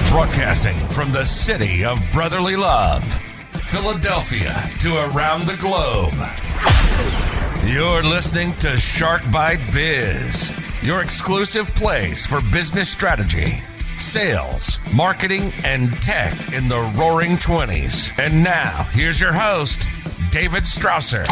Broadcasting from the city of brotherly love, Philadelphia to around the globe. You're listening to Shark Bite Biz, your exclusive place for business strategy, sales, marketing, and tech in the roaring 20s. And now, here's your host, David Strausser.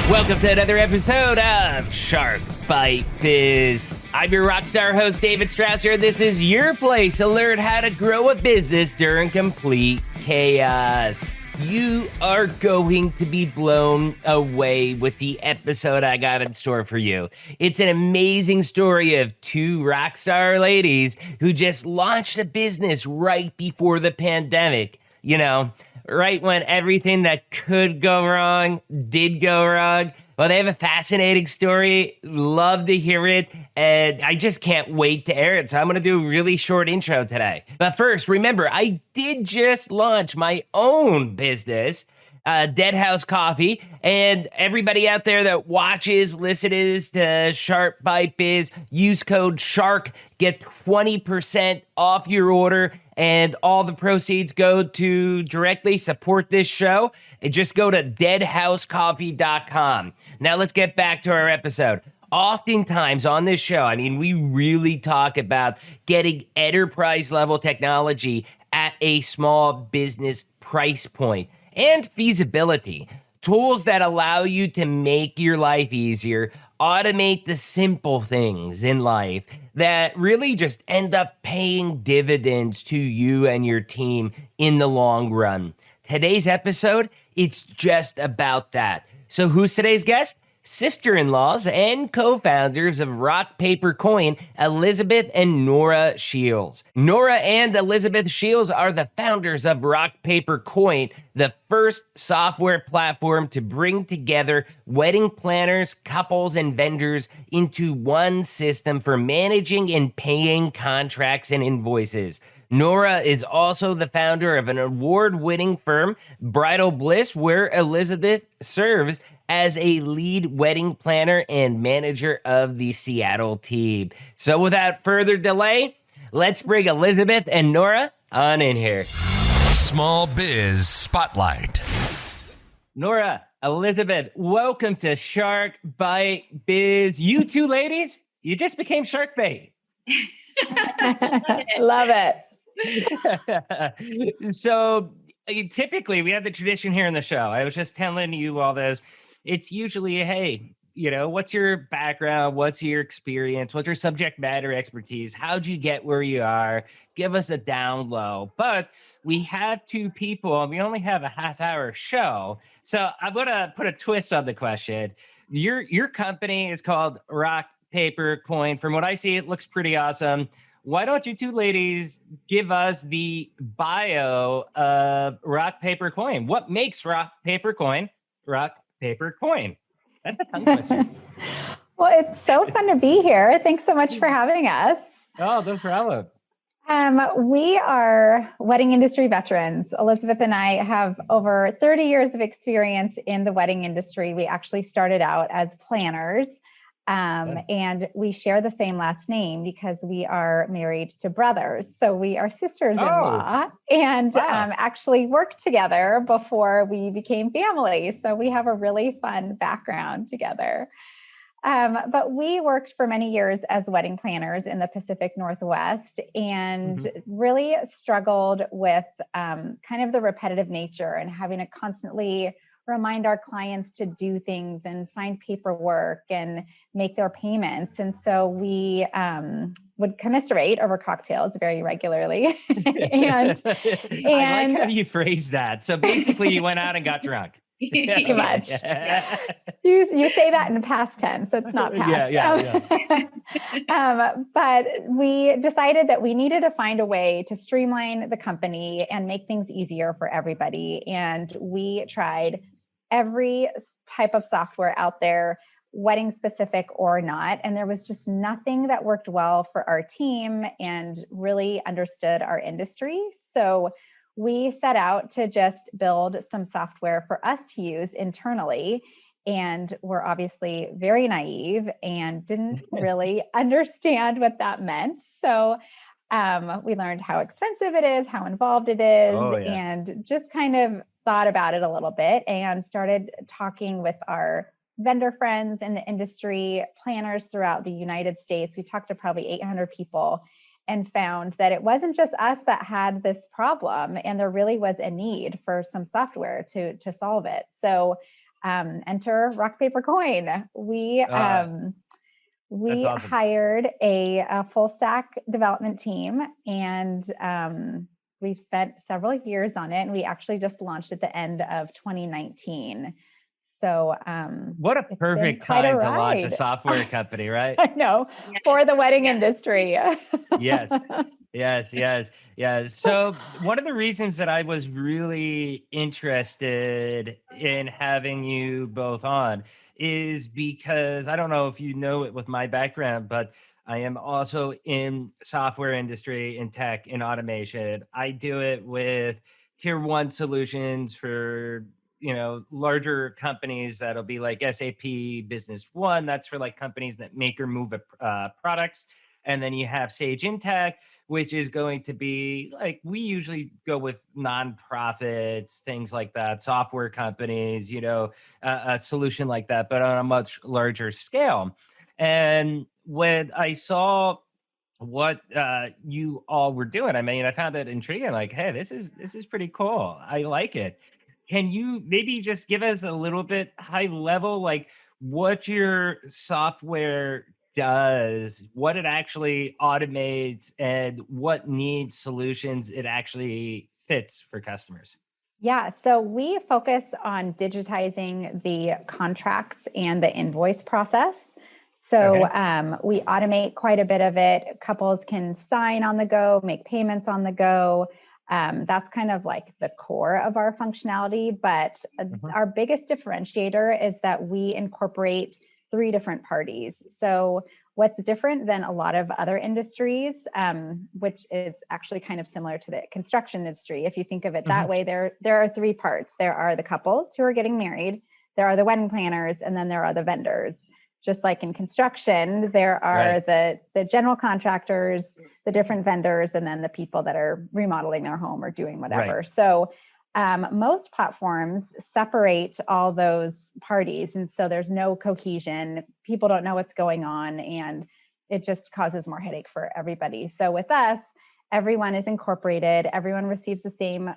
Welcome to another episode of Shark Bite Biz. I'm your rockstar host, David Strausser. This is your place to learn how to grow a business during complete chaos. You are going to be blown away with the episode I got in store for you. It's an amazing story of two rock star ladies who just launched a business right before the pandemic. You know, right when everything that could go wrong did go wrong. Well, they have a fascinating story. Love to hear it. And I just can't wait to air it. So I'm going to do a really short intro today. But first, remember, I did just launch my own business, Dead House Coffee. And everybody out there that watches, listens to Shark Bite Biz, use code SHARK, get 20% off your order. And all the proceeds go to directly support this show. And just go to deadhousecoffee.com. Now let's get back to our episode. Oftentimes on this show, I mean, we really talk about getting enterprise level technology at a small business price point and feasibility. Tools that allow you to make your life easier, automate the simple things in life that really just end up paying dividends to you and your team in the long run. Today's episode, it's just about that. So who's today's guest? Sister-in-laws and co-founders of Rock Paper Coin, Elizabeth and Nora Sheils. Nora and Elizabeth Sheils are the founders of Rock Paper Coin, the first software platform to bring together wedding planners, couples, and vendors into one system for managing and paying contracts and invoices. Nora is also the founder of an award-winning firm, Bridal Bliss, where Elizabeth serves as a lead wedding planner and manager of the Seattle team. So without further delay, let's bring Elizabeth and Nora on in here. Small Biz Spotlight. Nora, Elizabeth, welcome to Shark Bite Biz. You two ladies, you just became Shark Bait. Love it. So typically we have the tradition here in the show. I was just telling you all this. It's usually, hey, you know, what's your background? What's your experience? What's your subject matter expertise? How'd you get where you are? Give us a down low. But we have two people and we only have a half-hour show. So I'm going to put a twist on the question. Your company is called Rock Paper Coin. From what I see, it looks pretty awesome. Why don't you two ladies give us the bio of Rock Paper Coin? What makes Rock Paper Coin Rock Paper Coin? That's a tongue twister. Well, it's so fun to be here. Thanks so much for having us. Oh, no problem. We are wedding industry veterans. Elizabeth and I have over 30 years of experience in the wedding industry. We actually started out as planners. And we share the same last name because we are married to brothers. So we are sisters-in-law and actually worked together before we became family. So we have a really fun background together. But we worked for many years as wedding planners in the Pacific Northwest and really struggled with kind of the repetitive nature and having to constantly remind our clients to do things and sign paperwork and make their payments. And so we would commiserate over cocktails very regularly. and I like how you phrase that. So basically you went out and got drunk. Pretty much. You say that in past tense. It's not past. But we decided that we needed to find a way to streamline the company and make things easier for everybody. And we tried every type of software out there, wedding specific or not. And there was just nothing that worked well for our team and really understood our industry. So we set out to just build some software for us to use internally. And we're obviously very naive and didn't really understand what that meant. So we learned how expensive it is, how involved it is, and just kind of thought about it a little bit and started talking with our vendor friends in the industry, planners throughout the United States. We talked to probably 800 people and found that it wasn't just us that had this problem, and there really was a need for some software to solve it. So enter rock, paper, coin. We awesome. Hired a full stack development team, and we've spent several years on it. And we actually just launched at the end of 2019. So what a perfect time to launch a software company, right? I know, for the wedding industry. Yes. So one of the reasons that I was really interested in having you both on is because I don't know if you know it with my background, but I am also in software industry, in tech, in automation. I do it with tier one solutions for larger companies that'll be like SAP Business One. That's for like companies that make or move products. And then you have Sage Intacct, which is going to be like, we usually go with nonprofits, things like that, software companies, a solution like that, but on a much larger scale. And when I saw what you all were doing, I found it intriguing. Like, hey, this is pretty cool. I like it. Can you maybe just give us a little bit high level, like what your software does, what it actually automates, and what needs solutions it actually fits for customers? Yeah, so we focus on digitizing the contracts and the invoice process. So we automate quite a bit of it. Couples can sign on the go, make payments on the go. That's kind of like the core of our functionality. But our biggest differentiator is that we incorporate 3 different parties. So what's different than a lot of other industries, which is actually kind of similar to the construction industry. If you think of it that way, there are 3 parts. There are the couples who are getting married, there are the wedding planners, and then there are the vendors. Just like in construction, there are the general contractors, the different vendors, and then the people that are remodeling their home or doing whatever. So most platforms separate all those parties. And so there's no cohesion. People don't know what's going on, and it just causes more headache for everybody. So with us, everyone is incorporated. Everyone receives the same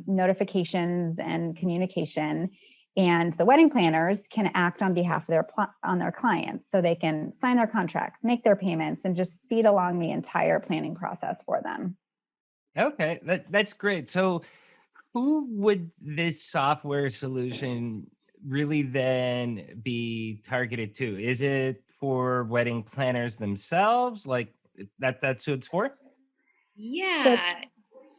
notifications and communication. And the wedding planners can act on behalf of their clients. So they can sign their contracts, make their payments, and just speed along the entire planning process for them. Okay, that's great. So who would this software solution really then be targeted to? Is it for wedding planners themselves? Like that's who it's for? Yeah. So,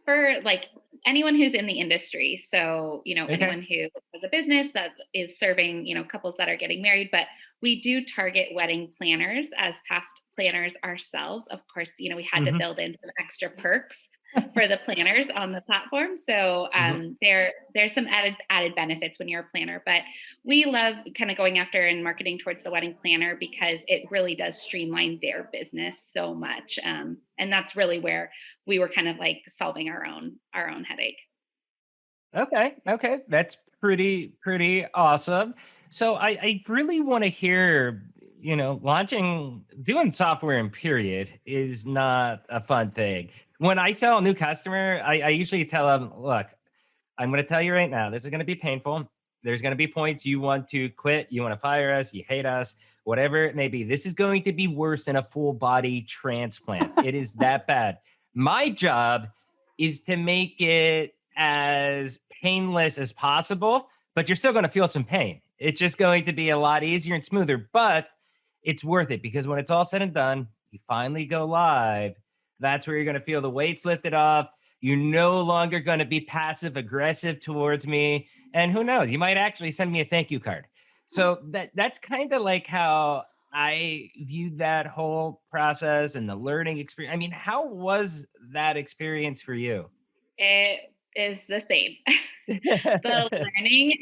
for like anyone who's in the industry. So, anyone who has a business that is serving, couples that are getting married, but we do target wedding planners as past planners ourselves. Of course, we had to build in some extra perks for the planners on the platform. So there's some added benefits when you're a planner, but we love kind of going after and marketing towards the wedding planner because it really does streamline their business so much. And that's really where we were kind of like solving our own headache. Okay. That's pretty awesome. So I really want to hear, doing software in period is not a fun thing. When I sell a new customer, I usually tell them, look, I'm going to tell you right now, this is going to be painful. There's going to be points you want to quit, you want to fire us, you hate us, whatever it may be. This is going to be worse than a full body transplant. It is that bad. My job is to make it as painless as possible, but you're still going to feel some pain. It's just going to be a lot easier and smoother, but it's worth it because when it's all said and done, you finally go live. That's where you're going to feel the weights lifted off. You're no longer going to be passive aggressive towards me. And who knows, you might actually send me a thank you card. So that's kind of like how I viewed that whole process and the learning experience. How was that experience for you? It is the same. the learning,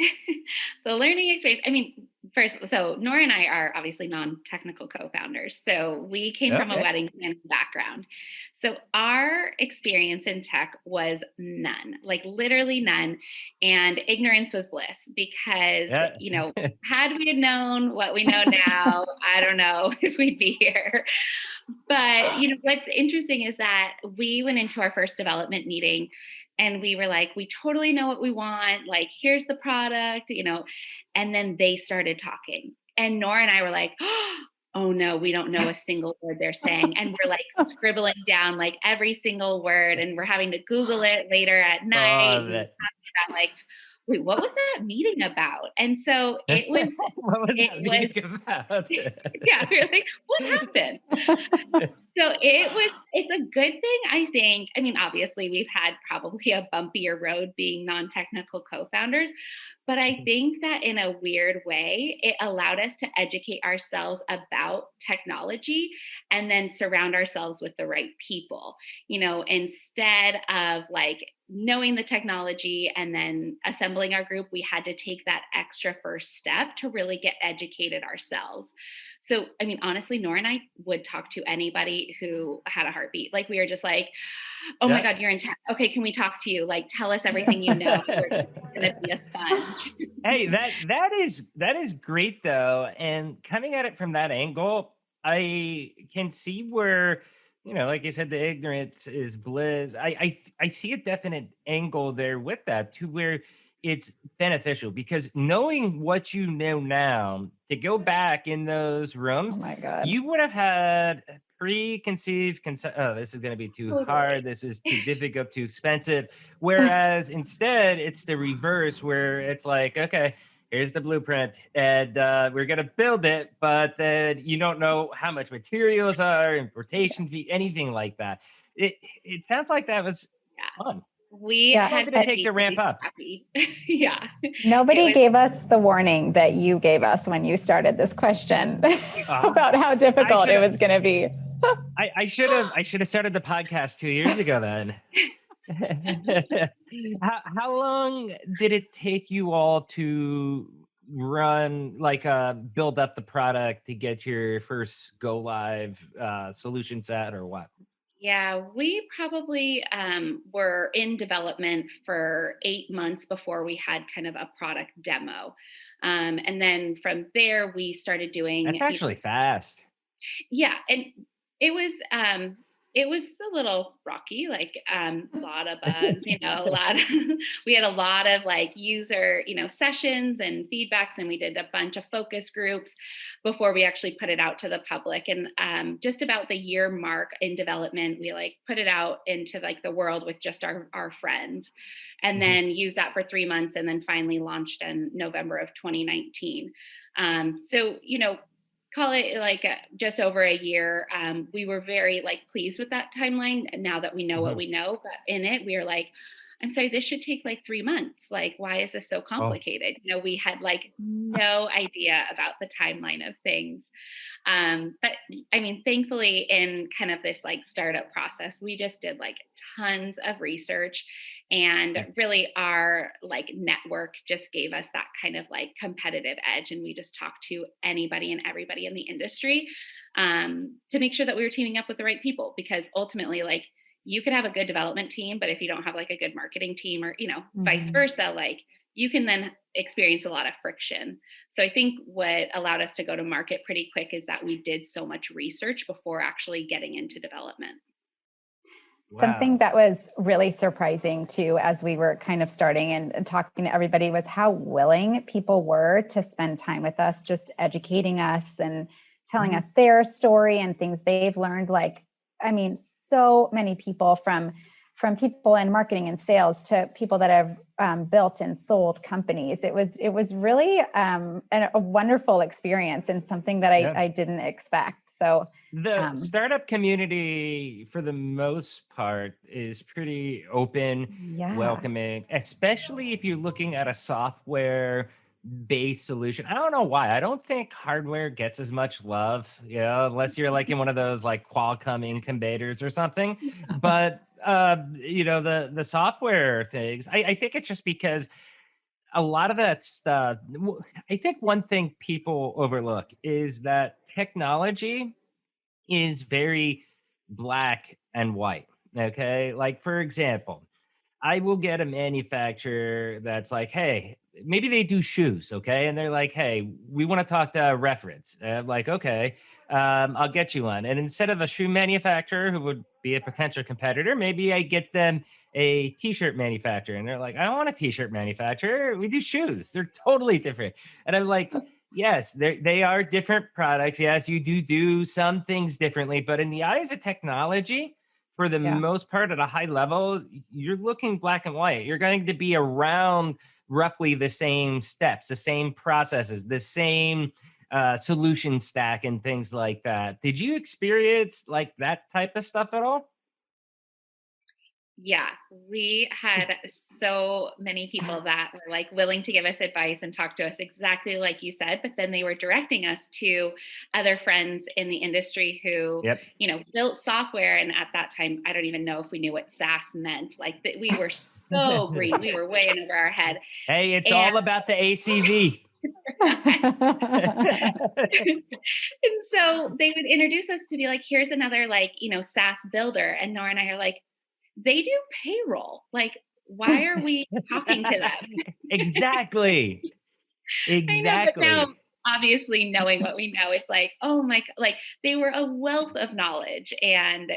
the learning experience. I mean, first, so Nora and I are obviously non-technical co-founders. So we came from a wedding planning background. So our experience in tech was none, like literally none. And ignorance was bliss because, had we known what we know now, I don't know if we'd be here. But, what's interesting is that we went into our first development meeting and we were like, we totally know what we want. Like, here's the product, and then they started talking. And Nora and I were like, oh no, we don't know a single word they're saying. And we're like scribbling down like every single word. And we're having to Google it later at night. And like, wait, what was that meeting about? And so it was, what was that meeting about? Yeah, we were like, what happened? So it's a good thing, I think. I mean, obviously we've had probably a bumpier road being non-technical co-founders, but I think that in a weird way, it allowed us to educate ourselves about technology and then surround ourselves with the right people, instead of like knowing the technology and then assembling our group, we had to take that extra first step to really get educated ourselves. So, I mean, honestly, Nora and I would talk to anybody who had a heartbeat. Like, we were just like, oh my God, you're in tech. Okay, can we talk to you? Like, tell us everything you know. We're going to be a sponge. Hey, that is great, though. And coming at it from that angle, I can see where, like you said, the ignorance is bliss. I see a definite angle there with that, to where it's beneficial, because knowing what you know now, to go back in those rooms, oh my God, you would have had preconceived oh, this is going to be too hard, this is too difficult, too expensive. Whereas instead, it's the reverse, where it's like, okay, here's the blueprint, and we're going to build it, but then you don't know how much materials are, importation fee, anything like that. It sounds like that was fun. We had to take the ramp up. Yeah. Nobody gave us the warning that you gave us when you started this question about how difficult it was going to be. I should have started the podcast 2 years ago then. How long did it take you all to run, like, build up the product to get your first go live solution set, or what? Yeah, we probably were in development for 8 months before we had kind of a product demo. And then from there, we started doing... That's actually fast. Yeah, and it was a little rocky, like a lot of bugs, we had a lot of like user, sessions and feedbacks, and we did a bunch of focus groups before we actually put it out to the public. And just about the year mark in development, we like put it out into like the world with just our friends, and then used that for 3 months, and then finally launched in November of 2019. So, call it like just over a year. We were very like pleased with that timeline now that we know what we know, but in it, we were like, I'm sorry, this should take like 3 months. Like, why is this so complicated? We had like no idea about the timeline of things. But I mean, thankfully in kind of this like startup process, we just did like tons of research, and really our like network just gave us that kind of like competitive edge. And we just talked to anybody and everybody in the industry to make sure that we were teaming up with the right people, because ultimately, like, you could have a good development team, but if you don't have like a good marketing team, or, vice versa, like you can then experience a lot of friction. So I think what allowed us to go to market pretty quick is that we did so much research before actually getting into development. Wow. Something that was really surprising too, as we were kind of starting and talking to everybody, was how willing people were to spend time with us, just educating us and telling us their story and things they've learned. Like, I mean, so many people, from people in marketing and sales to people that have built and sold companies. It was really a wonderful experience, and something that I didn't expect. So the startup community, for the most part, is pretty open, welcoming, especially if you're looking at a software-based solution. I don't know why. I don't think hardware gets as much love, unless you're like in one of those like Qualcomm incubators or something. But the software things, I think it's just because a lot of that stuff, I think one thing people overlook is that technology is very black and white. Okay. Like, for example, I will get a manufacturer that's like, hey, maybe they do shoes, okay? And they're like, hey, we want to talk to a reference. And I'm like, okay, I'll get you one. And instead of a shoe manufacturer who would be a potential competitor, maybe I get them a t-shirt manufacturer. And they're like, I don't want a t-shirt manufacturer. We do shoes. They're totally different. And I'm like, yes, they are different products. Yes, you do some things differently, but in the eyes of technology, for the most part, at a high level, you're looking black and white. You're going to be around roughly the same steps, the same processes, the same solution stack and things like that. Did you experience like that type of stuff at all? Yeah, we had so many people that were like willing to give us advice and talk to us exactly like you said, but then they were directing us to other friends in the industry who, built software. And at that time, I don't even know if we knew what SaaS meant. Like we were so green, we were way in over our head. Hey, it's all about the ACV. And so they would introduce us to be like, here's another SaaS builder. And Nora and I are like, they do payroll. Like, why are we talking to them? Exactly. I know, but now, obviously, knowing what we know, it's like, oh my, like they were a wealth of knowledge, and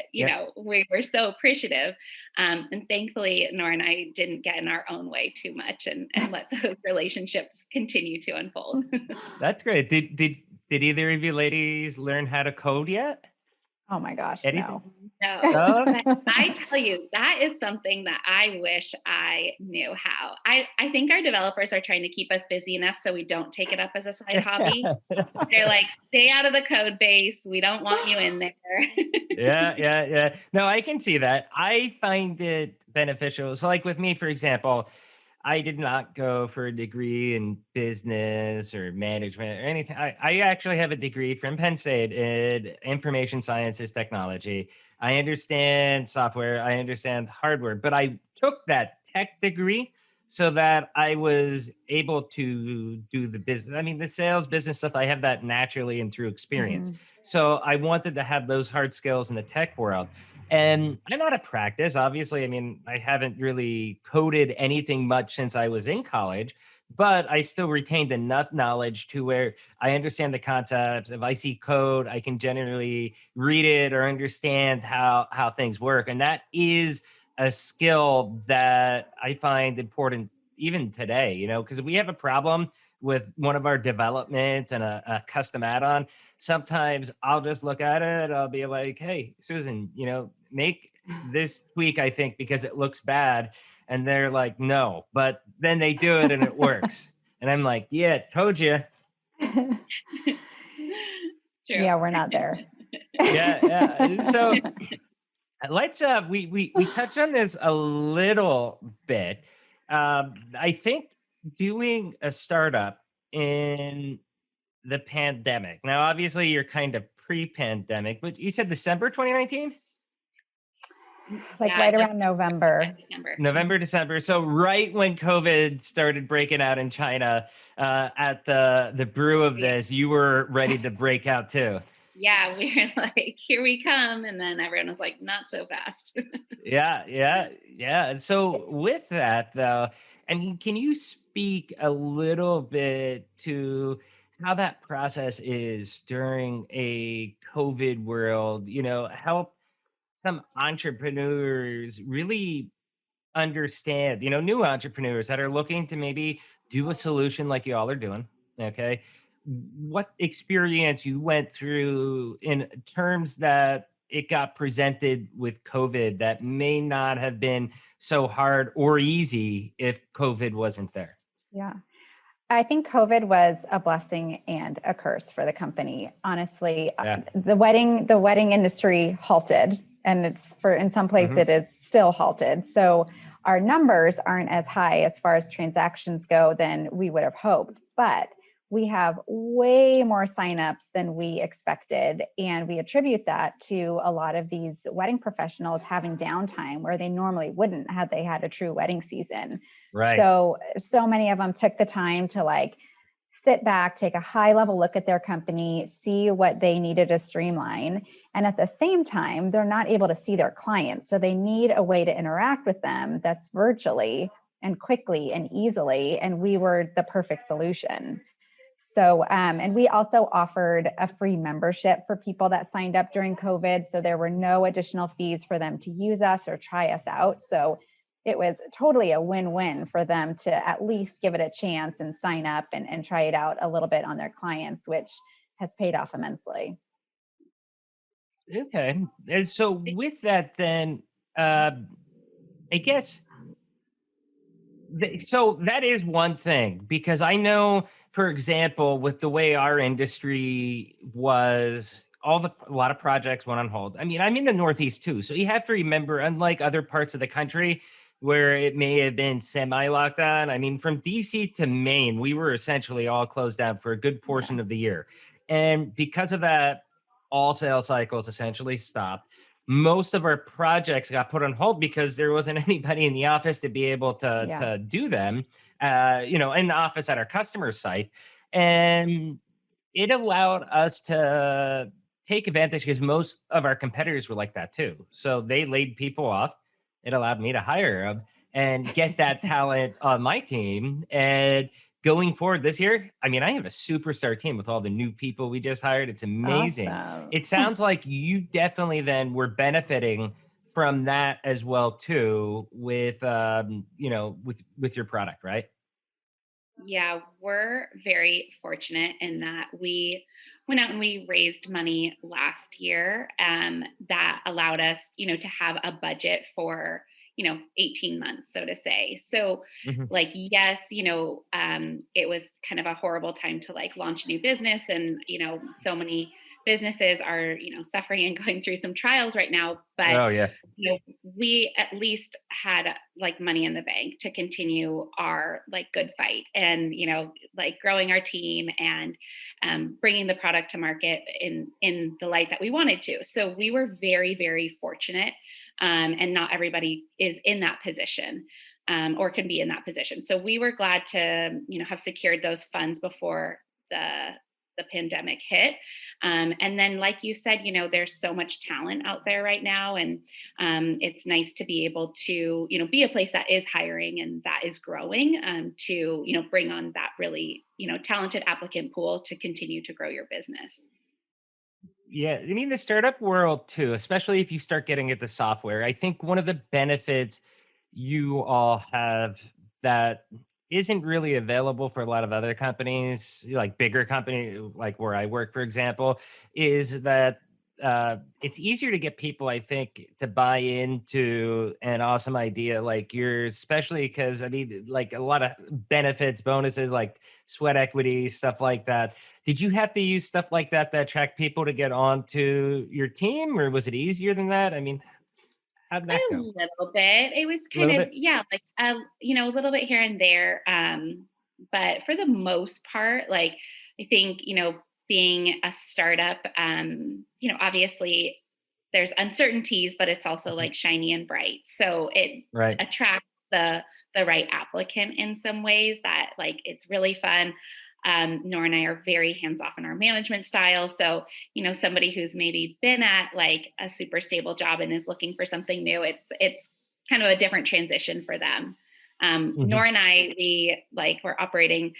we were so appreciative. And thankfully, Nora and I didn't get in our own way too much, and let those relationships continue to unfold. That's great. Did either of you ladies learn how to code yet? Oh my gosh, no. But I tell you, that is something that I wish I knew how. I think our developers are trying to keep us busy enough so we don't take it up as a side hobby. They're like, stay out of the code base. We don't want you in there. Yeah. No, I can see that. I find it beneficial. So like with me, for example, I did not go for a degree in business or management or anything. I actually have a degree from Penn State in information sciences technology. I understand software, I understand hardware, but I took that tech degree so that I was able to do the business. I mean, the sales business stuff, I have that naturally and through experience. Mm-hmm. So I wanted to have those hard skills in the tech world. And I'm out of practice, obviously. I mean, I haven't really coded anything much since I was in college, but I still retained enough knowledge to where I understand the concepts. If I see code, I can generally read it or understand how things work. And that is a skill that I find important even today, because if we have a problem with one of our developments and a custom add-on, sometimes I'll just look at it. I'll be like, hey, Susan, make this tweak, I think, because it looks bad. And they're like, no, but then they do it and it works. And I'm like, yeah, told you. Yeah, we're not there. Yeah. So let's, we touched on this a little bit. I think doing a startup in the pandemic. Now, obviously, you're kind of pre-pandemic, but you said December 2019? Right around November. November, December. So right when COVID started breaking out in China, at the brew of this, you were ready to break out too. Yeah, we were like, here we come. And then everyone was like, not so fast. Yeah. So with that, though, I mean, can you speak a little bit to how that process is during a COVID world? Help some entrepreneurs really understand, new entrepreneurs that are looking to maybe do a solution like y'all are doing. Okay. What experience you went through in terms that it got presented with COVID that may not have been so hard or easy if COVID wasn't there? Yeah. I think COVID was a blessing and a curse for the company. Honestly, the wedding industry halted, and in some places it is still halted. So our numbers aren't as high as far as transactions go than we would have hoped, but we have way more signups than we expected. And we attribute that to a lot of these wedding professionals having downtime where they normally wouldn't had they had a true wedding season. Right. So many of them took the time to like sit back, take a high level look at their company, see what they needed to streamline. And at the same time, they're not able to see their clients. So they need a way to interact with them that's virtually and quickly and easily. And we were the perfect solution. So, and we also offered a free membership for people that signed up during COVID. So there were no additional fees for them to use us or try us out. So it was totally a win-win for them to at least give it a chance and sign up and try it out a little bit on their clients, which has paid off immensely. Okay. And so with that, then, I guess, so that is one thing, because I know, for example, with the way our industry was, a lot of projects went on hold. I mean, I'm in the Northeast too. So you have to remember, unlike other parts of the country where it may have been semi-lockdown, I mean, from DC to Maine, we were essentially all closed down for a good portion of the year. And because of that, all sales cycles essentially stopped. Most of our projects got put on hold because there wasn't anybody in the office to be able to do them, in the office at our customer site. And it allowed us to take advantage because most of our competitors were like that too. So they laid people off. It allowed me to hire them and get that talent on my team. And going forward this year, I mean, I have a superstar team with all the new people we just hired. It's amazing. Awesome. It sounds like you definitely then were benefiting from that as well too, with with your product, right? Yeah, we're very fortunate in that we went out and we raised money last year, that allowed us, to have a budget for, 18 months, so to say. So Mhm. like, yes, it was kind of a horrible time to like launch a new business, and, so many businesses are, suffering and going through some trials right now, but Oh yeah. we at least had like money in the bank to continue our like good fight, and like growing our team and bringing the product to market in the light that we wanted to. So we were very, very fortunate, and not everybody is in that position, or can be in that position. So we were glad to have secured those funds before the pandemic hit. And then, like you said, there's so much talent out there right now. And it's nice to be able to, be a place that is hiring and that is growing, to, bring on that really, talented applicant pool to continue to grow your business. Yeah, I mean the startup world too, especially if you start getting at the software. I think one of the benefits you all have that isn't really available for a lot of other companies, like bigger company, like where I work, for example, is that it's easier to get people, I think, to buy into an awesome idea like yours, especially because I mean, like a lot of benefits, bonuses, like sweat equity, stuff like that. Did you have to use stuff like that attract people to get onto your team, or was it easier than that? I mean, how did A that go? little bit. It was A kind little of, bit. yeah, like, a little bit here and there. But for the most part, like, I think, being a startup, obviously there's uncertainties, but it's also Mhm. like shiny and bright. So it Right. attracts the right applicant in some ways, that like it's really fun. Nora and I are very hands off in our management style. So, somebody who's maybe been at like a super stable job and is looking for something new, it's kind of a different transition for them. Mhm. Nora and I, we're operating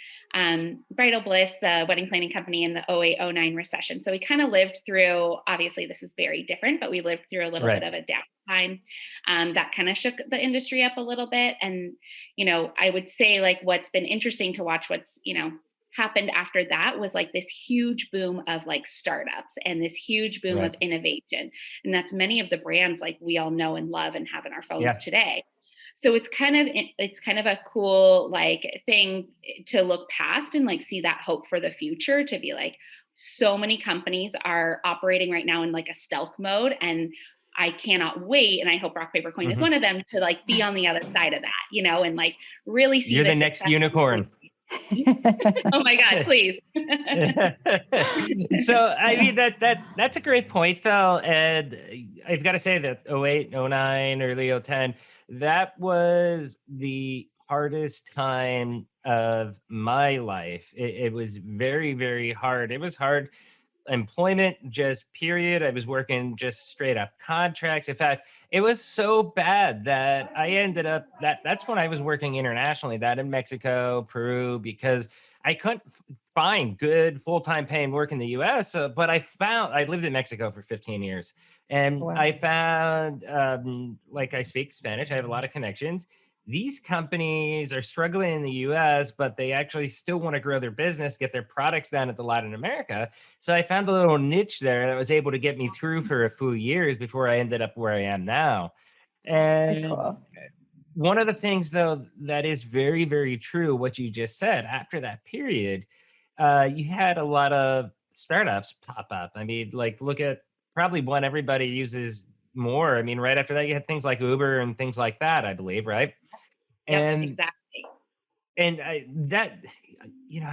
Bridal Bliss, the wedding planning company, in the 08-09 recession. So we kind of lived through, obviously this is very different, but we lived through a little bit Right. of a downtime, that kind of shook the industry up a little bit. And, I would say like what's been interesting to watch, what's, happened after that was like this huge boom of like startups and this huge boom Right. of innovation. And that's many of the brands like we all know and love and have in our phones Yeah. today. So it's kind of a cool like thing to look past and like see that hope for the future, to be like, so many companies are operating right now in like a stealth mode, and I cannot wait, and I hope Rock Paper Coin is Mhm. one of them, to like be on the other side of that, and like really see You're the the next success. unicorn. Oh my God, please. So, I mean, that's a great point though. And I've got to say that 08, 09, early 010, that was the hardest time of my life. It was very, very hard. It was hard employment, just period. I was working just straight up contracts. In fact, it was so bad that I ended up that's when I was working internationally, that in Mexico, Peru, because I couldn't find good full-time paying work in the US. But I lived in Mexico for 15 years, and Wow. I found, like, I speak Spanish, I have a lot of connections. These companies are struggling in the US, but they actually still want to grow their business, get their products down at the Latin America. So I found a little niche there that was able to get me through for a few years before I ended up where I am now. Very And cool. one of the things, though, that is very, very true, what you just said, after that period, you had a lot of startups pop up. I mean, like, look at probably one everybody uses more. I mean, right after that, you had things like Uber and things like that, I believe, right? Yep, And exactly. and I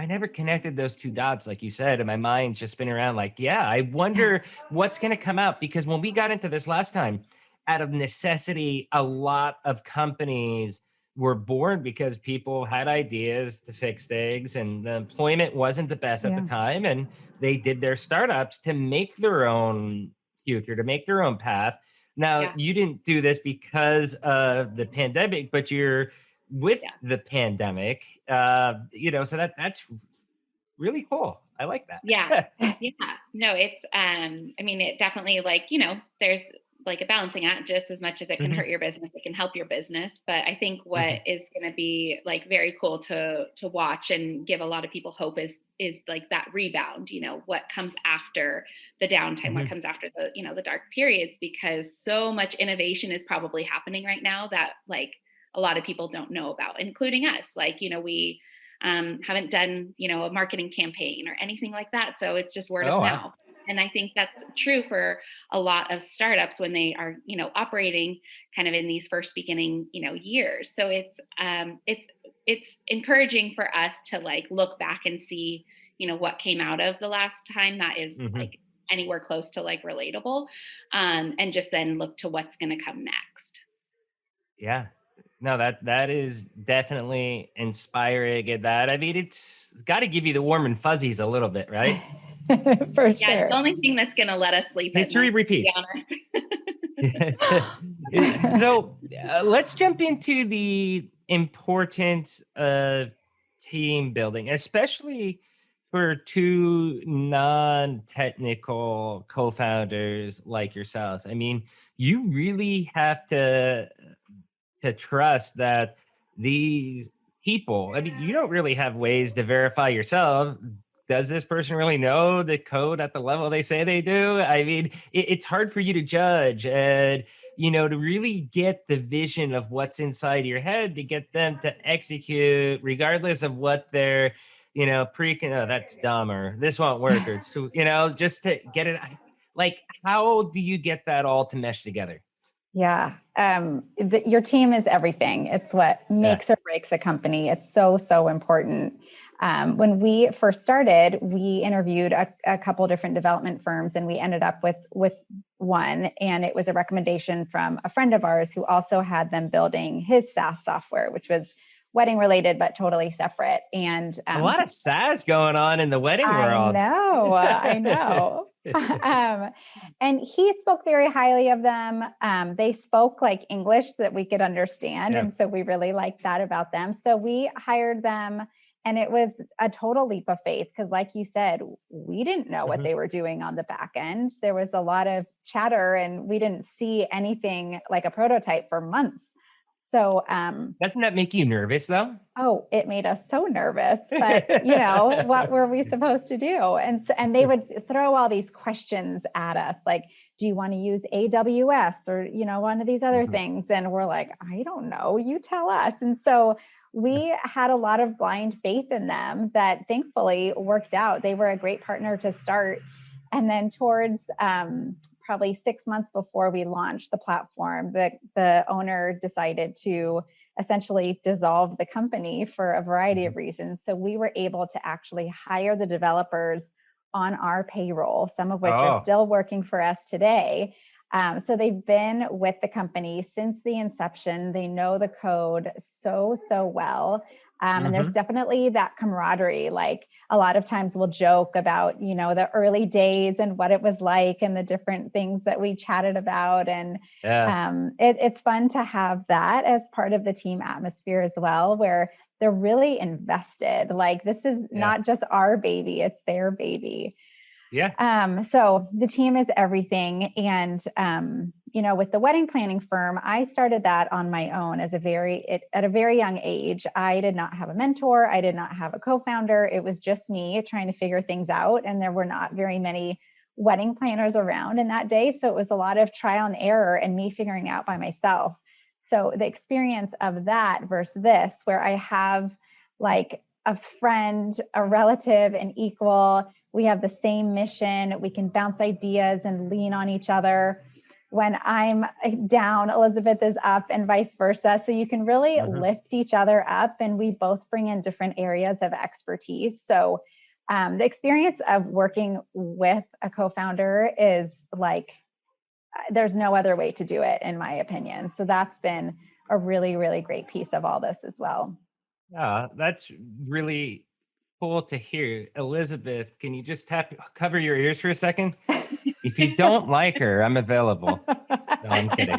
never connected those two dots, like you said, and my mind's just spinning around like, yeah, I wonder what's going to come out. Because when we got into this last time, out of necessity, a lot of companies were born because people had ideas to fix things, and the employment wasn't the best at the Yeah. time, and they did their startups to make their own future, to make their own path. Now, Yeah. you didn't do this because of the pandemic, but you're with Yeah. the pandemic, so that's really cool. I like that. Yeah. Yeah. No, it's, I mean, it definitely, like, there's like a balancing act. Just as much as it can Mhm, hurt your business, it can help your business. But I think what mhm, is going to be like very cool to watch and give a lot of people hope is like that rebound, what comes after the downtime, what mhm. comes after the dark periods, because so much innovation is probably happening right now that, like, a lot of people don't know about, including us. Like, we haven't done, a marketing campaign or anything like that. So it's just word of Oh, wow. mouth. And I think that's true for a lot of startups when they are, operating kind of in these first beginning, years. So it's encouraging for us to, like, look back and see, what came out of the last time that is, Mhm. like, anywhere close to, like, relatable, and just then look to what's going to come next. Yeah. No, that is definitely inspiring, and I mean, it's got to give you the warm and fuzzies a little bit, right? For Yeah, it's sure. the only thing that's going to let us sleep at History night, to be repeats. honest. So let's jump into the importance of team building, especially for two non-technical co-founders like yourself. I mean, you really have to trust that these people, I mean, you don't really have ways to verify yourself. Does this person really know the code at the level they say they do? I mean, it's hard for you to judge, and to really get the vision of what's inside your head, to get them to execute regardless of what they're, oh, that's dumb, or this won't work, or it's too, just to get it. Like, how do you get that all to mesh together? Yeah. Your team is everything. It's what Yeah. makes or breaks a company. It's so, so important. When we first started, we interviewed a couple different development firms, and we ended up with one. And it was a recommendation from a friend of ours who also had them building his SaaS software, which was wedding related, but totally separate. And A lot of sass going on in the wedding I world. know, I know. And he spoke very highly of them. They spoke like English that we could understand. Yeah. And so we really liked that about them. So we hired them, and it was a total leap of faith because, like you said, we didn't know what Mhm. they were doing on the back end. There was a lot of chatter, and we didn't see anything like a prototype for months. So, Doesn't that make you nervous though? oh, it made us so nervous, but what were we supposed to do? And they would throw all these questions at us, like, do you want to use AWS or, one of these other Mhm. things? And we're like, I don't know, you tell us. And so we had a lot of blind faith in them that thankfully worked out. They were a great partner to start. And then towards probably 6 months before we launched the platform, the owner decided to essentially dissolved the company for a variety of reasons. So we were able to actually hire the developers on our payroll, some of which are still working for us today. So they've been with the company since the inception. They know the code so well. And there's definitely that camaraderie. Like a lot of times we'll joke about, the early days and what it was like and the different things that we chatted about. And it's fun to have that as part of the team atmosphere as well, where they're really invested. Like this is not just our baby, it's their baby. Yeah. So the team is everything. And, with the wedding planning firm, I started that on my own at a very young age. I did not have a mentor. I did not have a co-founder. It was just me trying to figure things out. And there were not very many wedding planners around in that day. So it was a lot of trial and error and me figuring out by myself. So the experience of that versus this, where I have like a friend, a relative, an equal, we have the same mission. We can bounce ideas and lean on each other. When I'm down, Elizabeth is up and vice versa. So you can really lift each other up, and we both bring in different areas of expertise. So the experience of working with a co-founder is like, there's no other way to do it, in my opinion. So that's been a really, really great piece of all this as well. That's really cool to hear. Elizabeth, can you just cover your ears for a second? If you don't like her, I'm available. No, I'm kidding.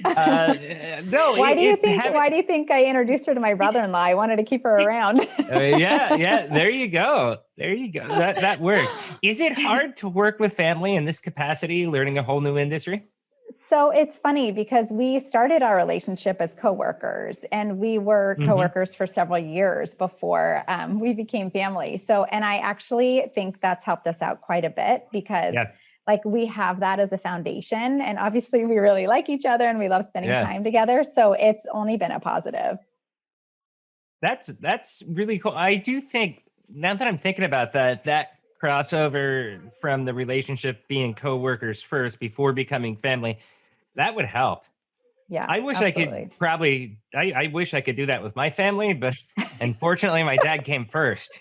No. Why do you think I introduced her to my brother-in-law? I wanted to keep her around. Yeah. There you go. That works. Is it hard to work with family in this capacity, learning a whole new industry? So it's funny because we started our relationship as coworkers, and we were coworkers for several years before we became family. So, and I actually think that's helped us out quite a bit because like we have that as a foundation, and obviously we really like each other and we love spending time together. So it's only been a positive. That's really cool. I do think, now that I'm thinking about that crossover from the relationship being coworkers first before becoming family, that would help. Yeah, I wish absolutely. I wish I could do that with my family, but unfortunately my dad came first.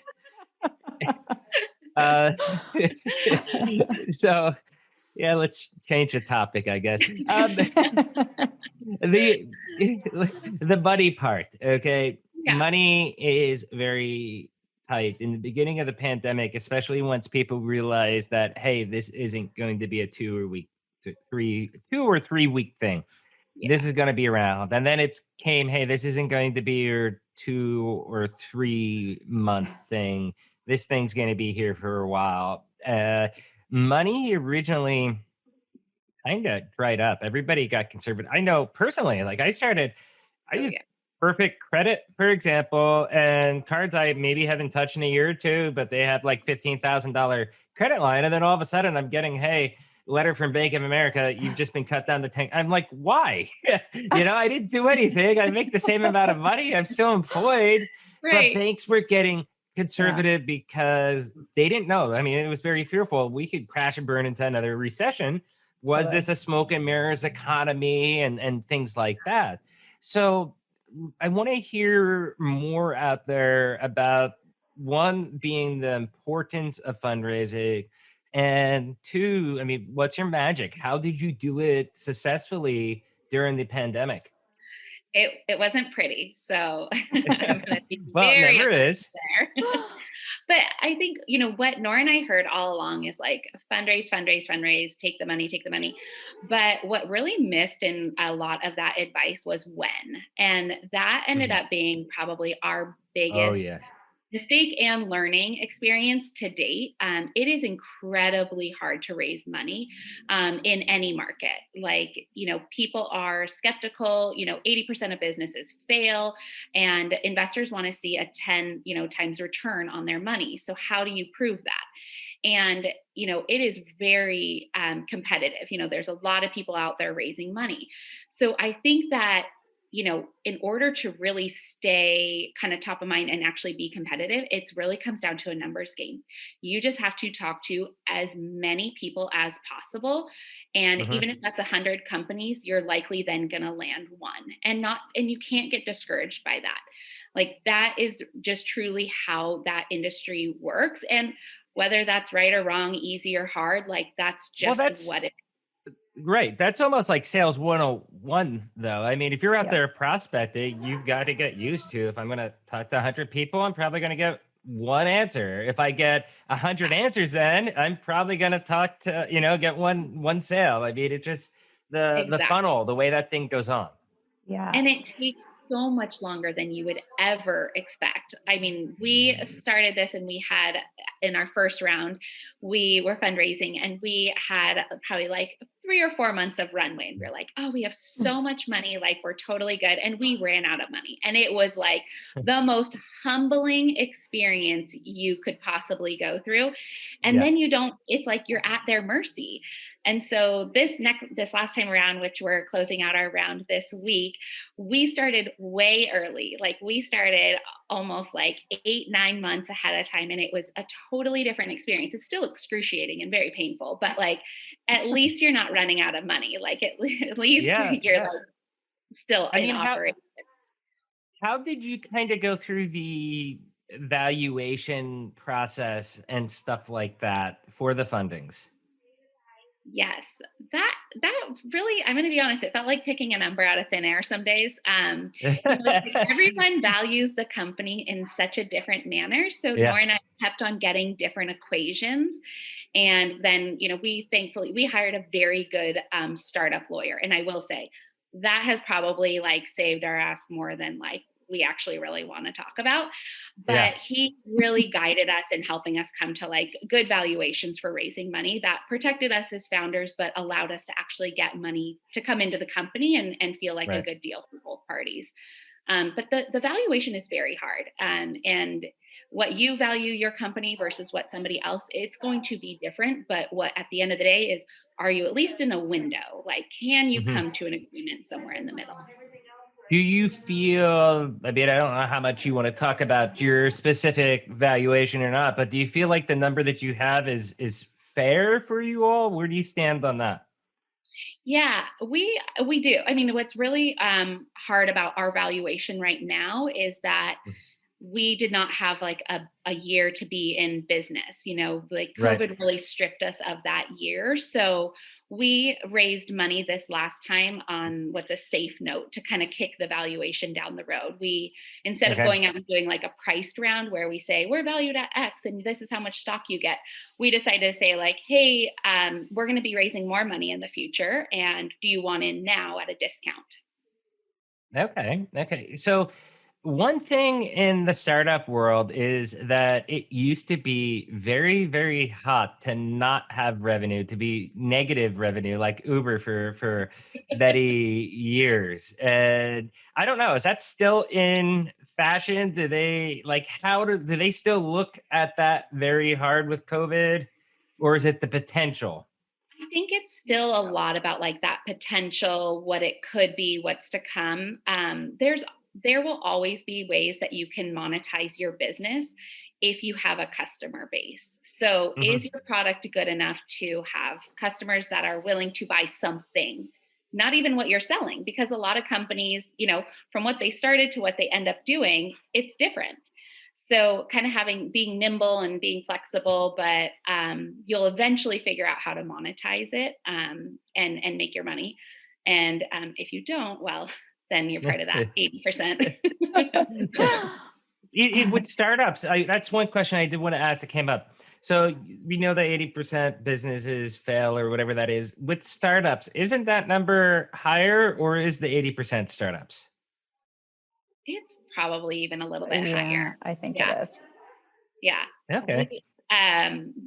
So yeah, let's change the topic, I guess. The money part, okay? Yeah. Money is very tight in the beginning of the pandemic, especially once people realized that, hey, this isn't going to be a 2 or 3 week thing. Yeah. This is going to be around. And then it came, hey, this isn't going to be your 2 or 3 month thing. This thing's going to be here for a while. Money originally kind of dried up. Everybody got conservative. I know personally, like I used perfect credit, for example, and cards I maybe haven't touched in a year or two, but they have like $15,000 credit line. And then all of a sudden I'm getting, hey, letter from Bank of America, you've just been cut down to 10. I'm like, why? I didn't do anything. I make the same amount of money. I'm still employed. Right. But banks were getting conservative because they didn't know. I mean, it was very fearful. We could crash and burn into another recession. Was this a smoke and mirrors economy and things like that? So I want to hear more out there about, one, being the importance of fundraising, and two, I mean, what's your magic? How did you do it successfully during the pandemic? It wasn't pretty. So I'm gonna be well, it never is. There. But I think, what Nora and I heard all along is like fundraise, take the money. But what really missed in a lot of that advice was when. And that ended up being probably our biggest mistake and learning experience to date. It is incredibly hard to raise money in any market. Like, people are skeptical, 80% of businesses fail, and investors want to see a 10, times return on their money. So how do you prove that? And, it is very competitive. There's a lot of people out there raising money. So I think that in order to really stay kind of top of mind and actually be competitive, it really comes down to a numbers game. You just have to talk to as many people as possible. And even if that's 100 companies, you're likely then going to land one, and you can't get discouraged by that. Like, that is just truly how that industry works. And whether that's right or wrong, easy or hard, like, that's just what it is. Right. That's almost like sales 101, though. I mean, if you're out there prospecting, you've got to get used to, if I'm going to talk to 100 people, I'm probably going to get one answer. If I get 100 answers, then I'm probably going to talk to, get one sale. I mean, it's just the funnel, the way that thing goes on. Yeah. And it takes so much longer than you would ever expect. I mean, we started this, and we had, in our first round, we were fundraising, and we had probably like 3 or 4 months of runway. And we're like, oh, we have so much money. Like, we're totally good. And we ran out of money. And it was like the most humbling experience you could possibly go through. And then it's like you're at their mercy. And so this last time around, which we're closing out our round this week, we started way early. Like, we started almost like 8-9 months ahead of time. And it was a totally different experience. It's still excruciating and very painful, but like, at least you're not running out of money. Like, at least you're like still in operation. How did you kind of go through the valuation process and stuff like that for the fundings? Yes, that really, I'm going to be honest, it felt like picking a number out of thin air some days. Everyone values the company in such a different manner. So Nora and I kept on getting different equations. And then, we hired a very good startup lawyer. And I will say that has probably like saved our ass more than like we actually really want to talk about. But he really guided us in helping us come to like good valuations for raising money that protected us as founders, but allowed us to actually get money to come into the company and feel like a good deal for both parties. But the valuation is very hard. And what you value your company versus what somebody else, it's going to be different. But what at the end of the day is, are you at least in a window? Like, can you come to an agreement somewhere in the middle? Do you feel, I mean, I don't know how much you want to talk about your specific valuation or not, but do you feel like the number that you have is fair for you all? Where do you stand on that? Yeah, we do. I mean, what's really hard about our valuation right now is that we did not have like a year to be in business, like COVID really stripped us of that year. So we raised money this last time on what's a safe note to kind of kick the valuation down the road. We, instead of going out and doing like a priced round where we say, we're valued at X and this is how much stock you get, we decided to say like, hey, we're going to be raising more money in the future. And do you want in now at a discount? Okay. So one thing in the startup world is that it used to be very, very hot to not have revenue, to be negative revenue, like Uber for many years. And I don't know, is that still in fashion? Do they do they still look at that very hard with COVID, or is it the potential? I think it's still a lot about like that potential, what it could be, what's to come. There will always be ways that you can monetize your business if you have a customer base. So is your product good enough to have customers that are willing to buy something, not even what you're selling? Because a lot of companies, from what they started to what they end up doing, it's different. So kind of being nimble and being flexible, but you'll eventually figure out how to monetize it and make your money. And if you don't, well, then you're part of that 80%. With startups, that's one question I did want to ask that came up. So we know that 80% businesses fail or whatever that is. With startups, isn't that number higher, or is the 80% startups? It's probably even a little bit higher. I think it is. Yeah. Okay.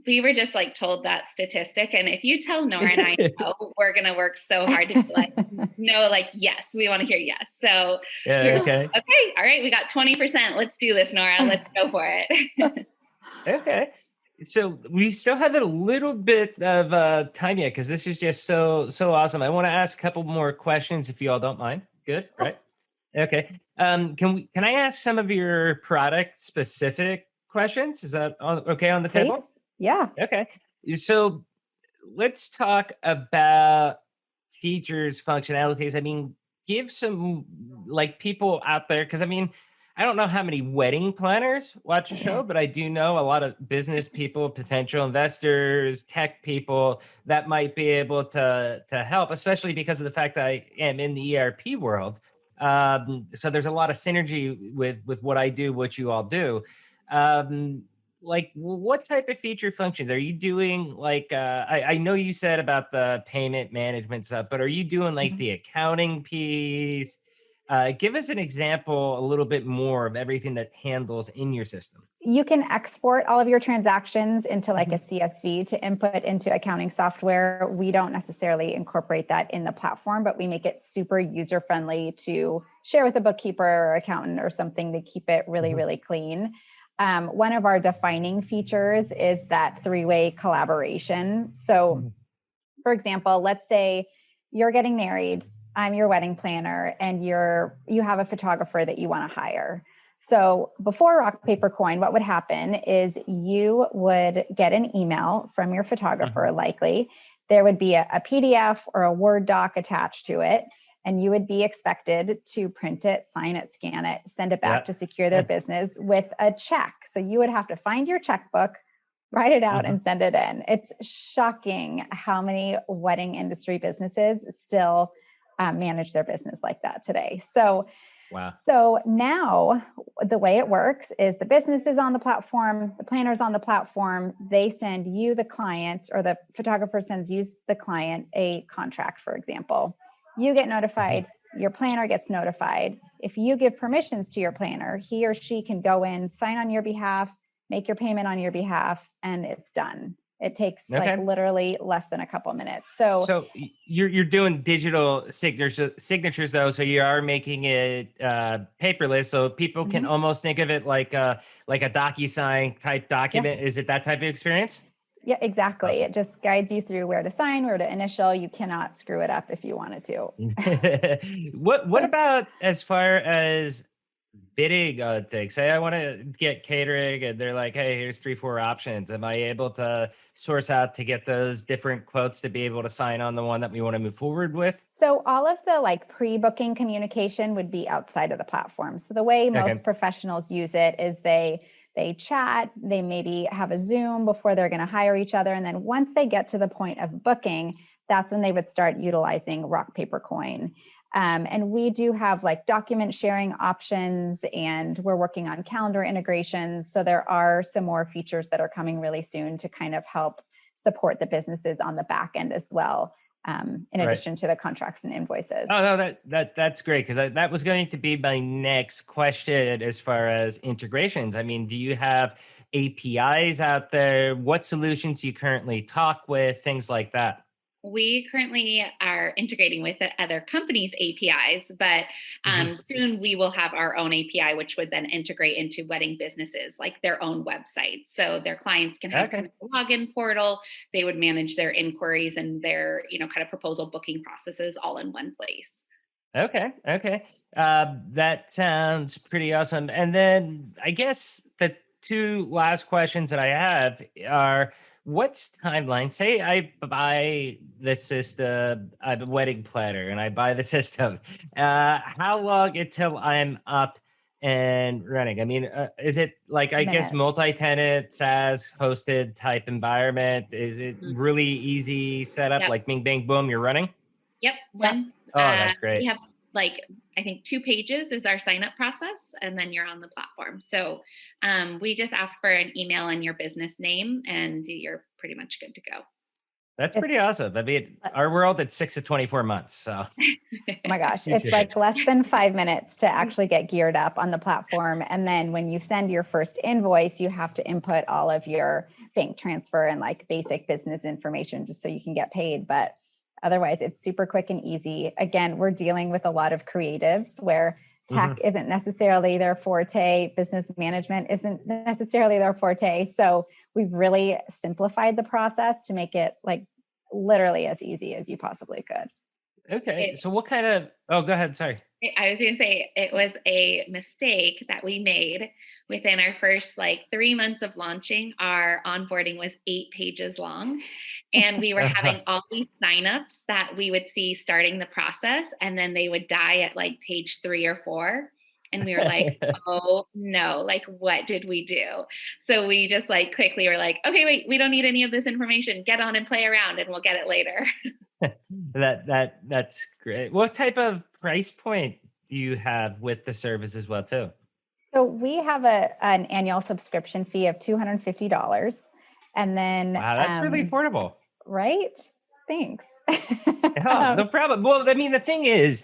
We were just like told that statistic, and if you tell Nora and I, we're gonna work so hard to be like, no, like yes, we want to hear yes. So okay, all right, we got 20%. Let's do this, Nora. Let's go for it. Okay. So we still have a little bit of time yet, because this is just so awesome. I want to ask a couple more questions if you all don't mind. Good, right? Okay. Can I ask some of your product specific questions? Is that okay on the Please? table? Yeah. Okay. So let's talk about features, functionalities. I mean, give some like people out there, because I mean, I don't know how many wedding planners watch a show, but I do know a lot of business people, potential investors, tech people that might be able to help, especially because of the fact that I am in the ERP world. So there's a lot of synergy with what I do, what you all do. Um, like what type of feature functions are you doing? Like I know you said about the payment management stuff, but are you doing like Mhm. the accounting piece? Give us an example a little bit more of everything that handles in your system. You can export all of your transactions into like Mhm. a CSV to input into accounting software. We don't necessarily incorporate that in the platform, but we make it super user friendly to share with a bookkeeper or accountant or something to keep it really, Mhm. really clean. One of our defining features is that three-way collaboration. So, Mhm. for example, let's say you're getting married, I'm your wedding planner, and you have a photographer that you want to hire. So before rock paper coin, what would happen is you would get an email from your photographer, Mhm. likely there would be a PDF or a Word doc attached to it, and you would be expected to print it, sign it, scan it, send it back Yeah. to secure their business with a check. So you would have to find your checkbook, write it out, Mhm. and send it in. It's shocking how many wedding industry businesses still manage their business like that today. Wow. So now the way it works is the business is on the platform, the planner's on the platform, they send you, the client, or the photographer sends you, the client, a contract, for example. You get Mhm. notified, your planner gets notified. If you give permissions to your planner, he or she can go in, sign on your behalf, make your payment on your behalf, and it's done. It takes like Okay. literally less than a couple minutes. So So you're doing digital signatures though, so you are making it paperless, so people can mhm. almost think of it like a DocuSign type Yeah. document. Is it that type of experience? Yeah, exactly. Awesome. It just guides you through where to sign, where to initial. You cannot screw it up if you wanted to. What about as far as bidding on things? Say I want to get catering and they're like, hey, here's 3, 4 options. Am I able to source out to get those different quotes to be able to sign on the one that we want to move forward with? So all of the like pre-booking communication would be outside of the platform. So the way Okay. most professionals use it is they chat, they maybe have a Zoom before they're going to hire each other, and then once they get to the point of booking, that's when they would start utilizing rock paper coin. And we do have like document sharing options, and we're working on calendar integrations. So there are some more features that are coming really soon to kind of help support the businesses on the back end as well, in Right. addition to the contracts and invoices. Oh no, that's great, because that was going to be my next question as far as integrations. I mean, do you have APIs out there? What solutions do you currently talk with? Things like that. We currently are integrating with the other companies' APIs, but Mhm. soon we will have our own API, which would then integrate into wedding businesses, like their own website. So their clients can have kind Okay. of a login portal. They would manage their inquiries and their, kind of proposal booking processes all in one place. Okay. Okay. That sounds pretty awesome. And then I guess the two last questions that I have are, what's timeline? Say I buy the system, I'm a wedding planner and I buy the system. How long until I'm up and running? I mean, is it like, I guess, Minutes. multi-tenant, SaaS hosted type environment? Is it Mhm. really easy setup? Yep. Like bing, bang, boom, you're running? Yep. Yep. Oh, that's We great. have like I think 2 pages is our sign up process, and then you're on the platform. So we just ask for an email and your business name, and you're pretty much good to go. That's pretty It's awesome. I mean, oh our world, it's 6 to 24 months, so my gosh, it's appreciate it. like less than 5 minutes to actually get geared up on the platform. And then when you send your first invoice, you have to input all of your bank transfer and like basic business information just so you can get paid. But otherwise, it's super quick and easy. Again, we're dealing with a lot of creatives where tech Mhm. isn't necessarily their forte, business management isn't necessarily their forte. So we've really simplified the process to make it like literally as easy as you possibly could. Okay. So what kind of, oh, go ahead. Sorry. I was going to say it was a mistake that we made within our first 3 months of launching. Our onboarding was 8 pages long, and we were having all these signups that we would see starting the process, and then they would die at page 3 or 4. And we were like, oh no, what did we do? So we just quickly were like, okay, wait, we don't need any of this information. Get on and play around and we'll get it later. That's great. What type of price point do you have with the service as well too? So we have an annual subscription fee of $250. And then wow, that's really affordable. Right? Thanks. No problem. Well, I mean, the thing is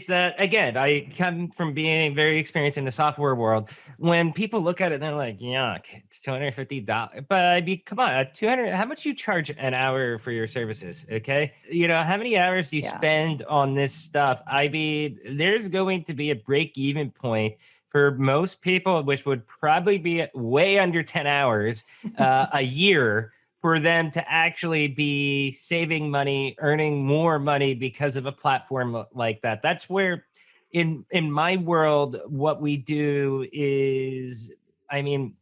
that, again, I come from being very experienced in the software world. When people look at it, they're like, yuck, it's $250. But I mean, come on, how much you charge an hour for your services? Okay. How many hours do you spend on this stuff? I mean, there's going to be a break-even point for most people, which would probably be way under 10 hours a year, for them to actually be saving money, earning more money because of a platform like that. That's where, in my world, what we do is, I mean,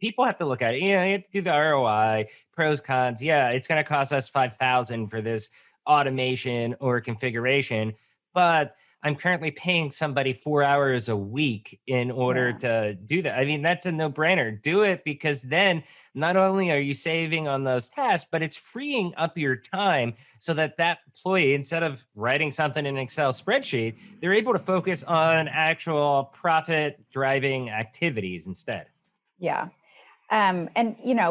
people have to look at it. You have to do the ROI, pros, cons. Yeah, it's going to cost us $5,000 for this automation or configuration, but I'm currently paying somebody 4 hours a week in order to do that. I mean, that's a no-brainer. Do it, because then not only are you saving on those tasks, but it's freeing up your time so that employee, instead of writing something in an Excel spreadsheet, they're able to focus on actual profit-driving activities instead. Yeah. And,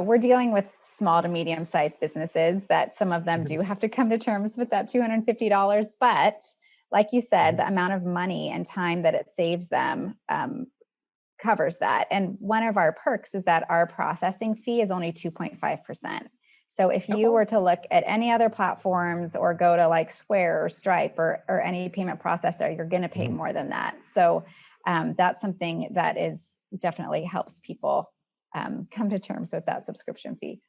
we're dealing with small to medium-sized businesses that some of them do have to come to terms with that $250, but like you said, the amount of money and time that it saves them covers that. And one of our perks is that our processing fee is only 2.5%. So if you were to look at any other platforms or go to Square or Stripe or any payment processor, you're going to pay more than that. So that's something that is definitely helps people come to terms with that subscription fee.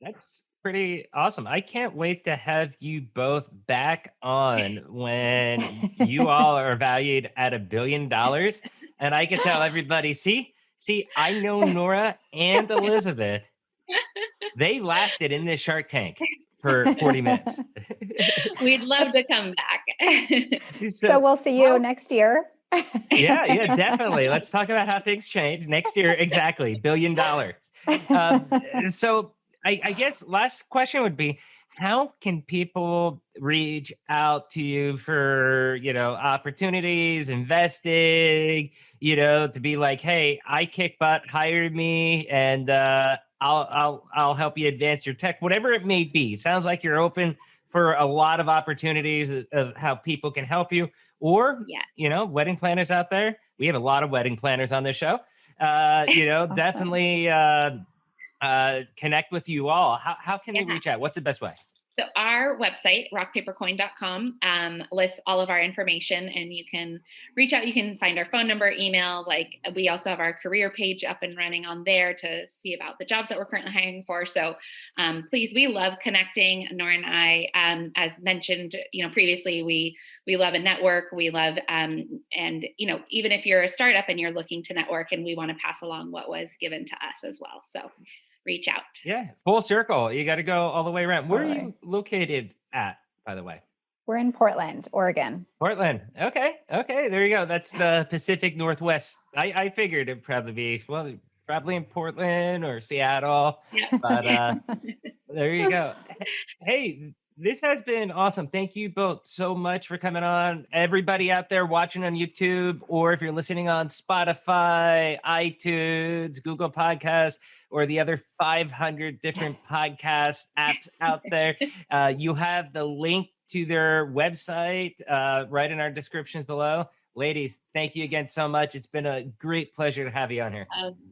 That's pretty awesome. I can't wait to have you both back on when you all are valued at $1 billion. And I can tell everybody, see, I know Nora and Elizabeth. They lasted in this Shark Tank for 40 minutes. We'd love to come back. So we'll see you next year. Yeah, definitely. Let's talk about how things change next year. Exactly. $1 billion. So I guess last question would be, how can people reach out to you for, opportunities, investing, to be like, hey, I kick butt, hire me, and I'll help you advance your tech, whatever it may be. Sounds like you're open for a lot of opportunities of how people can help you. Or, wedding planners out there. We have a lot of wedding planners on this show. Definitely connect with you all. How can they reach out? What's the best way? So our website, rockpapercoin.com, lists all of our information, and you can reach out. You can find our phone number, email. We also have our career page up and running on there to see about the jobs that we're currently hiring for. So please, we love connecting. Nora and I, as mentioned, previously, we love a network. We love, and even if you're a startup and you're looking to network, and we want to pass along what was given to us as well. So reach out. Yeah, full circle. You got to go all the way around. Where are you located at, by the way? We're in Portland, Oregon. Portland. Okay. There you go. That's the Pacific Northwest. I figured it'd probably be, probably in Portland or Seattle. Yeah. But there you go. Hey, this has been awesome. Thank you both so much for coming on. Everybody out there watching on YouTube, or if you're listening on Spotify, iTunes, Google Podcasts, or the other 500 different podcast apps out there, you have the link to their website right in our descriptions below. Ladies, thank you again so much. It's been a great pleasure to have you on here.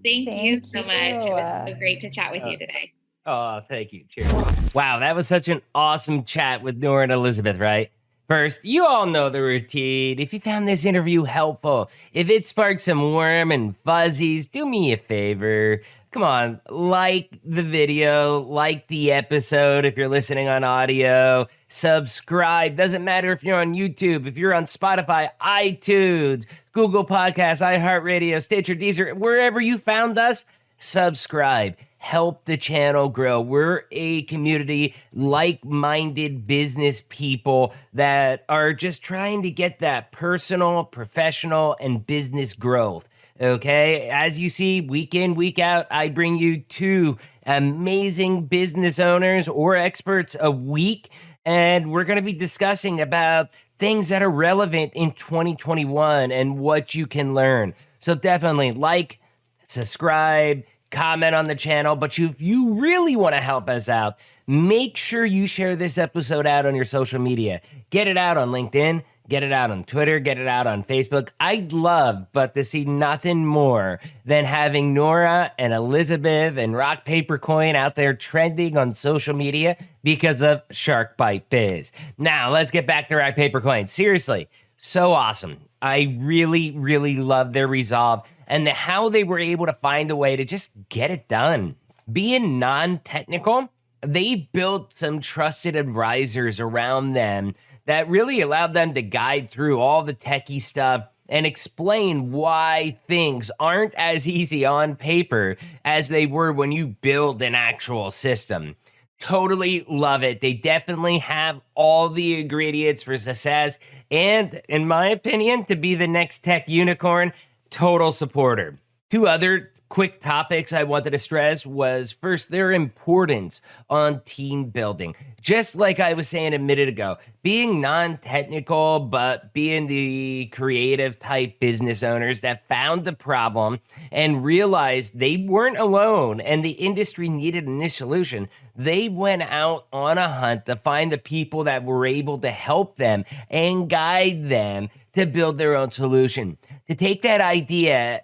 Thank you so much. It was so great to chat with you today. Oh, thank you. Cheers. Wow, that was such an awesome chat with Nora and Elizabeth, right? First, you all know the routine. If you found this interview helpful, if it sparked some warm and fuzzies, do me a favor. Come on, like the video, like the episode if you're listening on audio, subscribe. Doesn't matter if you're on YouTube, if you're on Spotify, iTunes, Google Podcasts, iHeartRadio, Stitcher, Deezer, wherever you found us, subscribe. Help the channel grow. We're a community, like-minded business people that are just trying to get that personal, professional, and business growth. Okay, as you see, week in, week out, I bring you two amazing business owners or experts a week, and we're going to be discussing about things that are relevant in 2021 and what you can learn. So definitely like, subscribe, comment on the channel, but if you really want to help us out, make sure you share this episode out on your social media. Get it out on LinkedIn, get it out on Twitter, get it out on Facebook. I'd love but to see nothing more than having Nora and Elizabeth and Rock Paper Coin out there trending on social media because of Shark Bite Biz. Now, let's get back to Rock Paper Coin. Seriously, so awesome. I really, really love their resolve and how they were able to find a way to just get it done. Being non-technical, they built some trusted advisors around them that really allowed them to guide through all the techie stuff and explain why things aren't as easy on paper as they were when you build an actual system. Totally love it. They definitely have all the ingredients for success and, in my opinion, to be the next tech unicorn. Total supporter. Two other quick topics I wanted to stress was first, their importance on team building. Just like I was saying a minute ago, being non-technical, but being the creative type business owners that found the problem and realized they weren't alone and the industry needed a new solution, they went out on a hunt to find the people that were able to help them and guide them to build their own solution. To take that idea,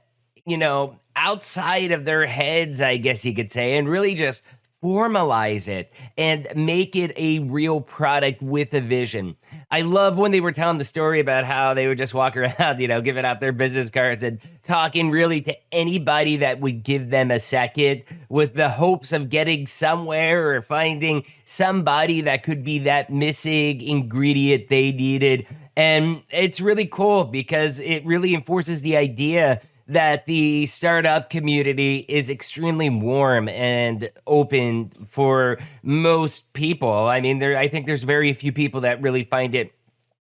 outside of their heads, I guess you could say, and really just formalize it and make it a real product with a vision. I love when they were telling the story about how they would just walk around, giving out their business cards and talking really to anybody that would give them a second with the hopes of getting somewhere or finding somebody that could be that missing ingredient they needed. And it's really cool because it really enforces the idea that the startup community is extremely warm and open for most people. I mean, I think there's very few people that really find it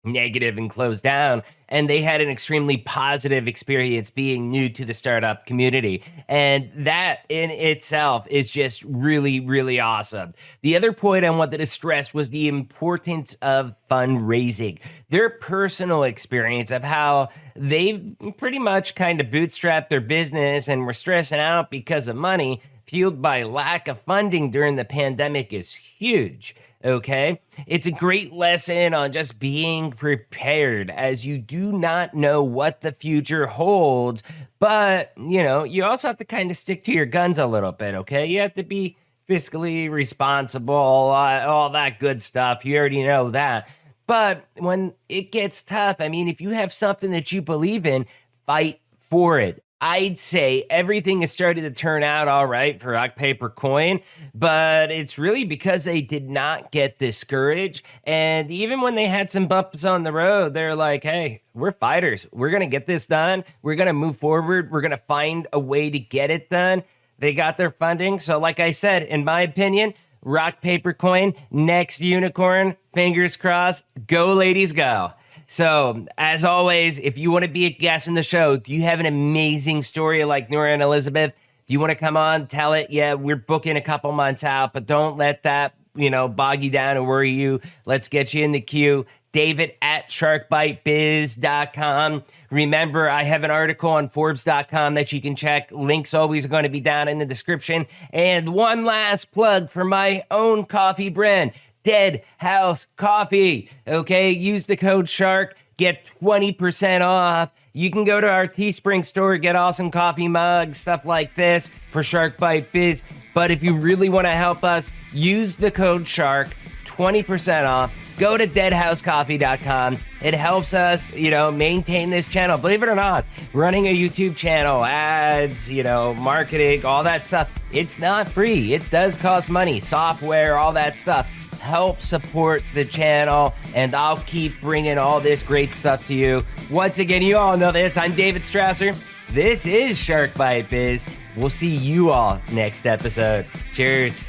negative and closed down, and they had an extremely positive experience being new to the startup community. And that in itself is just really, really awesome. The other point I wanted to stress was the importance of fundraising. Their personal experience of how they've pretty much kind of bootstrapped their business and were stressing out because of money, fueled by lack of funding during the pandemic, is huge. Okay, it's a great lesson on just being prepared, as you do not know what the future holds. But, you also have to kind of stick to your guns a little bit. Okay, you have to be fiscally responsible, all that good stuff. You already know that. But when it gets tough, if you have something that you believe in, fight for it. I'd say everything has started to turn out all right for Rock Paper Coin, but it's really because they did not get discouraged. And even when they had some bumps on the road, they're like, hey, we're fighters. We're going to get this done. We're going to move forward. We're going to find a way to get it done. They got their funding. So like I said, in my opinion, Rock Paper Coin, next unicorn, fingers crossed, go ladies, go. So, as always, if you want to be a guest in the show, do you have an amazing story like Nora and Elizabeth? Do you want to come on, tell it? Yeah, we're booking a couple months out, but don't let that, bog you down and worry you. Let's get you in the queue. David at sharkbitebiz.com. Remember, I have an article on Forbes.com that you can check. Links always are going to be down in the description. And one last plug for my own coffee brand, Dead House Coffee. Okay, use the code SHARK, get 20% off. You can go to our Teespring store, get awesome coffee mugs, stuff like this for Shark Bite Biz. But if you really want to help us, use the code SHARK, 20% off. go to deadhousecoffee.com. It helps us, maintain this channel. Believe it or not, running a YouTube channel, ads, marketing, all that stuff, it's not free. It does cost money, software, all that stuff. Help support the channel, and I'll keep bringing all this great stuff to you. Once again, you all know this. I'm David Strausser. This is Shark Bite Biz. We'll see you all next episode. Cheers.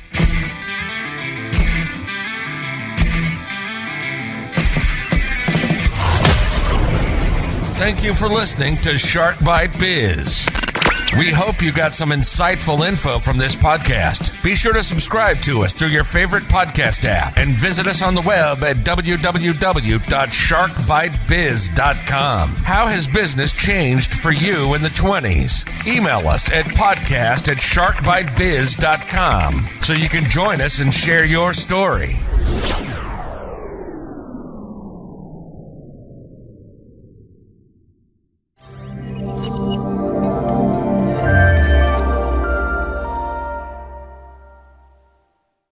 Thank you for listening to Shark Bite Biz. We hope you got some insightful info from this podcast. Be sure to subscribe to us through your favorite podcast app and visit us on the web at www.sharkbitebiz.com. How has business changed for you in the 20s? Email us at podcast@sharkbitebiz.com so you can join us and share your story.